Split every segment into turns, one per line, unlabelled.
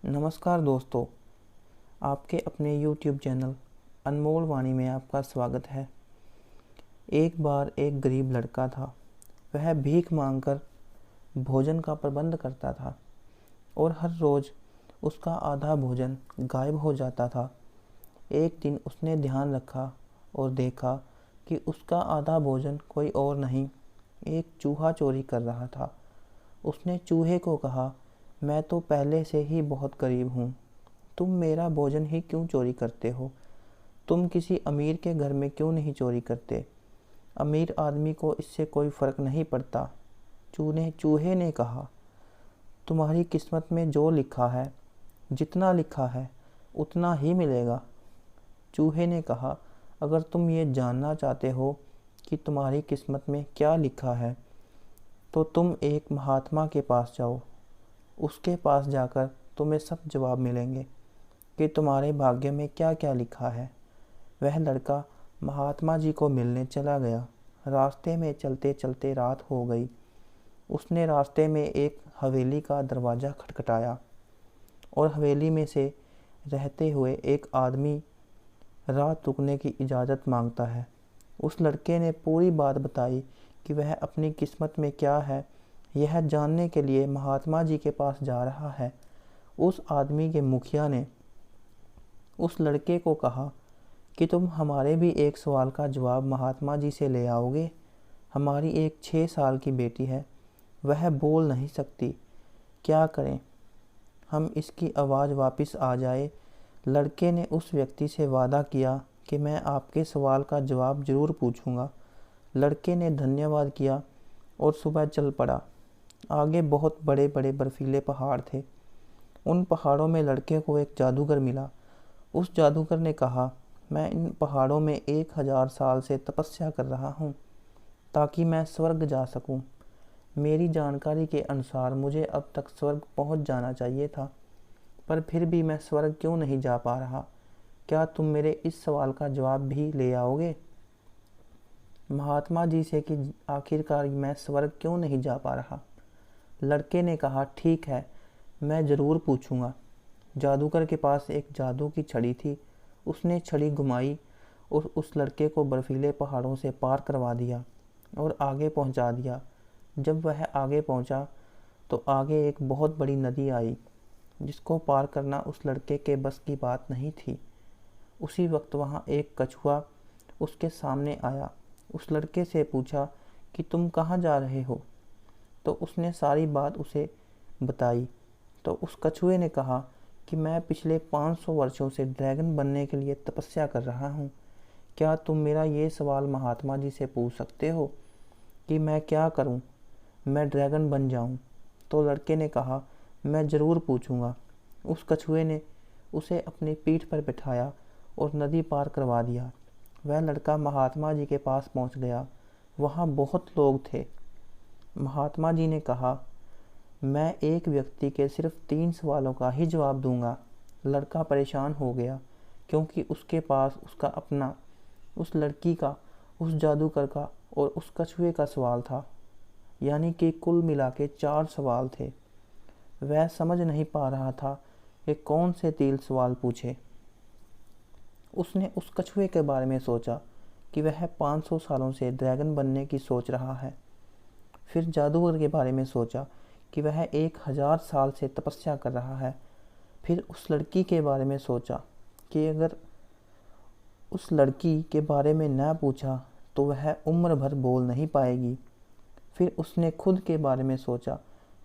नमस्कार दोस्तों, आपके अपने YouTube चैनल अनमोल वाणी में आपका स्वागत है। एक बार एक गरीब लड़का था। वह भीख मांगकर भोजन का प्रबंध करता था और हर रोज़ उसका आधा भोजन गायब हो जाता था। एक दिन उसने ध्यान रखा और देखा कि उसका आधा भोजन कोई और नहीं, एक चूहा चोरी कर रहा था। उसने चूहे को कहा, मैं तो पहले से ही बहुत गरीब हूँ, तुम मेरा भोजन ही क्यों चोरी करते हो? तुम किसी अमीर के घर में क्यों नहीं चोरी करते? अमीर आदमी को इससे कोई फ़र्क नहीं पड़ता। चूहे ने कहा, तुम्हारी किस्मत में जो लिखा है, जितना लिखा है उतना ही मिलेगा। चूहे ने कहा, अगर तुम ये जानना चाहते हो कि तुम्हारी किस्मत में क्या लिखा है, तो तुम एक महात्मा के पास जाओ। उसके पास जाकर तुम्हें सब जवाब मिलेंगे कि तुम्हारे भाग्य में क्या क्या लिखा है। वह लड़का महात्मा जी को मिलने चला गया। रास्ते में चलते चलते रात हो गई। उसने रास्ते में एक हवेली का दरवाज़ा खटखटाया और हवेली में से रहते हुए एक आदमी रात रुकने की इजाज़त मांगता है। उस लड़के ने पूरी बात बताई कि वह अपनी किस्मत में क्या है, यह जानने के लिए महात्मा जी के पास जा रहा है। उस आदमी के मुखिया ने उस लड़के को कहा कि तुम हमारे भी एक सवाल का जवाब महात्मा जी से ले आओगे। हमारी एक 6 साल की बेटी है, वह बोल नहीं सकती, क्या करें? हम इसकी आवाज़ वापस आ जाए। लड़के ने उस व्यक्ति से वादा किया कि मैं आपके सवाल का जवाब ज़रूर पूछूंगा। लड़के ने धन्यवाद किया और सुबह चल पड़ा। आगे बहुत बड़े बड़े बर्फीले पहाड़ थे। उन पहाड़ों में लड़के को एक जादूगर मिला। उस जादूगर ने कहा, मैं इन पहाड़ों में 1000 साल से तपस्या कर रहा हूँ ताकि मैं स्वर्ग जा सकूँ। मेरी जानकारी के अनुसार मुझे अब तक स्वर्ग पहुँच जाना चाहिए था, पर फिर भी मैं स्वर्ग क्यों नहीं जा पा रहा? क्या तुम मेरे इस सवाल का जवाब भी ले आओगे? महात्मा जी से कि आखिरकार मैं स्वर्ग क्यों नहीं जा पा रहा? लड़के ने कहा, ठीक है, मैं ज़रूर पूछूंगा। जादूगर के पास एक जादू की छड़ी थी। उसने छड़ी घुमाई और उस लड़के को बर्फीले पहाड़ों से पार करवा दिया और आगे पहुंचा दिया। जब वह आगे पहुंचा तो आगे एक बहुत बड़ी नदी आई, जिसको पार करना उस लड़के के बस की बात नहीं थी। उसी वक्त वहां एक कछुआ उसके सामने आया। उस लड़के से पूछा कि तुम कहाँ जा रहे हो? तो उसने सारी बात उसे बताई। तो उस कछुए ने कहा कि मैं पिछले 500 वर्षों से ड्रैगन बनने के लिए तपस्या कर रहा हूँ। क्या तुम मेरा ये सवाल महात्मा जी से पूछ सकते हो कि मैं क्या करूँ, मैं ड्रैगन बन जाऊँ? तो लड़के ने कहा, मैं ज़रूर पूछूंगा। उस कछुए ने उसे अपनी पीठ पर बिठाया और नदी पार करवा दिया। वह लड़का महात्मा जी के पास पहुँच गया। वहाँ बहुत लोग थे। महात्मा जी ने कहा, मैं एक व्यक्ति के सिर्फ 3 सवालों का ही जवाब दूंगा। लड़का परेशान हो गया क्योंकि उसके पास उसका अपना, उस लड़की का, उस जादूगर का और उस कछुए का सवाल था, यानी कि कुल मिला के 4 सवाल थे। वह समझ नहीं पा रहा था कि कौन से 3 सवाल पूछे। उसने उस कछुए के बारे में सोचा कि वह 500 सालों से ड्रैगन बनने की सोच रहा है। फिर जादूगर के बारे में सोचा कि वह 1000 साल से तपस्या कर रहा है। फिर उस लड़की के बारे में सोचा कि अगर उस लड़की के बारे में न पूछा तो वह उम्र भर बोल नहीं पाएगी। फिर उसने खुद के बारे में सोचा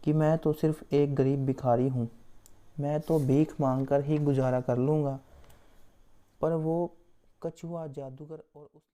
कि मैं तो सिर्फ एक गरीब भिखारी हूँ, मैं तो भीख मांग कर ही गुजारा कर लूँगा। पर वो कछुआ, जादूगर और उस